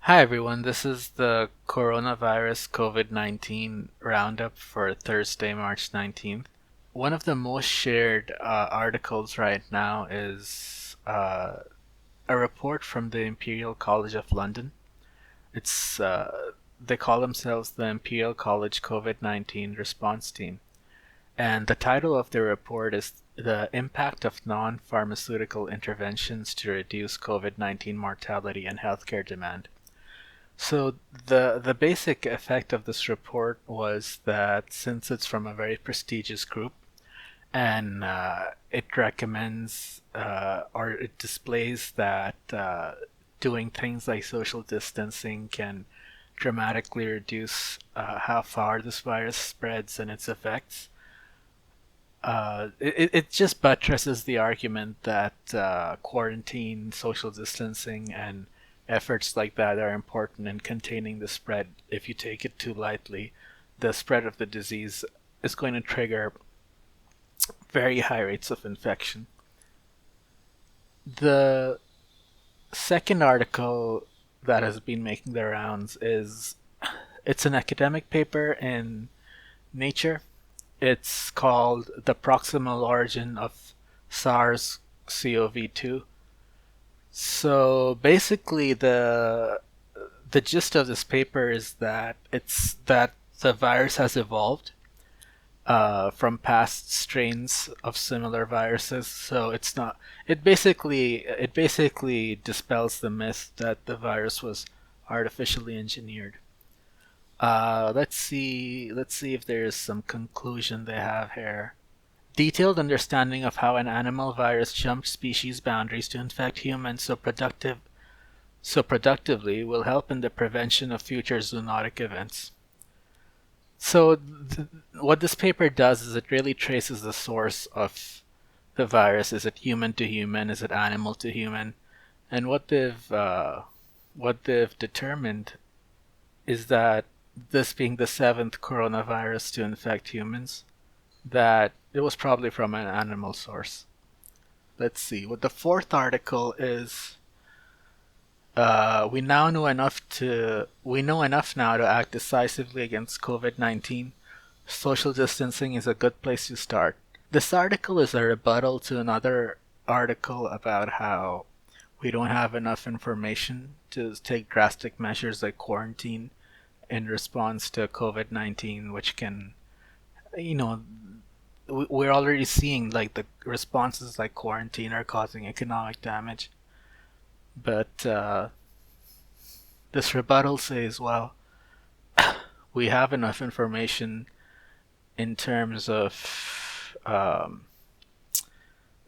Hi everyone, this is the coronavirus COVID-19 roundup for Thursday, March 19th. One of the most shared articles right now is a report from the Imperial College of London. It's They call themselves the Imperial College COVID-19 Response Team. And the title of the report is The Impact of Non-Pharmaceutical Interventions to Reduce COVID-19 Mortality and Healthcare Demand. So the basic effect of this report was that since it's from a very prestigious group and it recommends or it displays that doing things like social distancing can dramatically reduce how far this virus spreads and its effects. It just buttresses the argument that quarantine, social distancing, and efforts like that are important in containing the spread. If you take it too lightly, the spread of the disease is going to trigger very high rates of infection. The second article that has been making the rounds is it's an academic paper in Nature. It's called The Proximal Origin of SARS-CoV-2. So basically the gist of this paper is that it's that the virus has evolved from past strains of similar viruses. So it's not. It basically dispels the myth that the virus was artificially engineered. Let's see if there is some conclusion they have here. Detailed understanding of how an animal virus jumped species boundaries to infect humans so productively will help in the prevention of future zoonotic events. So what this paper does is it really traces the source of the virus. Is it human to human? Is it animal to human? And what they've determined is that this being the seventh coronavirus to infect humans, that it was probably from an animal source. Let's see. What the fourth article is, we know enough now to act decisively against COVID-19. Social distancing is a good place to start. This article is a rebuttal to another article about how we don't have enough information to take drastic measures like quarantine in response to COVID-19, which can, you know, we're already seeing like the responses like quarantine are causing economic damage. But this rebuttal says, well, we have enough information in terms of the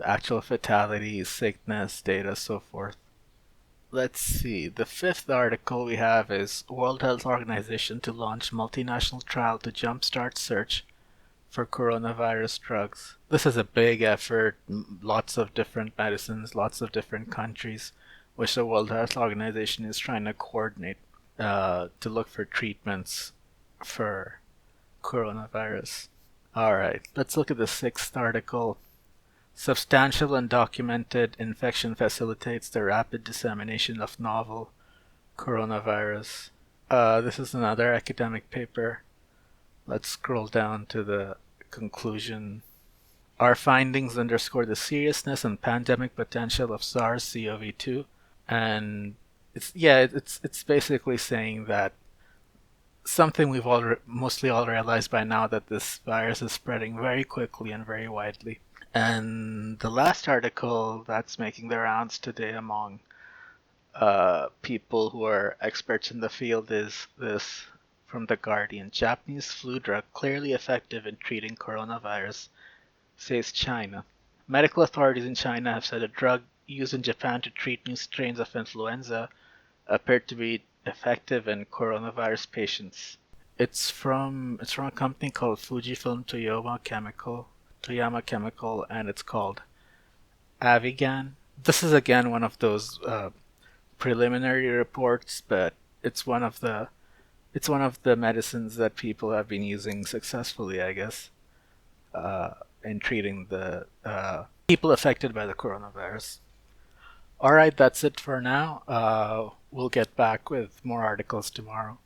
actual fatalities, sickness, data, so forth. Let's see. The fifth article we have is World Health Organization to launch multinational trial to jumpstart search for coronavirus drugs. This is a big effort, lots of different medicines, lots of different countries, which the World Health Organization is trying to coordinate to look for treatments for coronavirus. Alright, let's look at the sixth article. Substantial undocumented infection facilitates the rapid dissemination of novel coronavirus. This is another academic paper. Let's scroll down to the conclusion. Our findings underscore the seriousness and pandemic potential of SARS-CoV-2, and it's basically saying that something we've mostly all realized by now, that this virus is spreading very quickly and very widely. And the last article that's making the rounds today among people who are experts in the field is this from The Guardian. Japanese flu drug clearly effective in treating coronavirus, says China. Medical authorities in China have said a drug used in Japan to treat new strains of influenza appeared to be effective in coronavirus patients. It's from a company called Fujifilm Toyama Chemical, and it's called Avigan. This is again one of those preliminary reports, but it's one of the medicines that people have been using successfully, I guess, in treating the people affected by the coronavirus. All right, that's it for now. we'll get back with more articles tomorrow.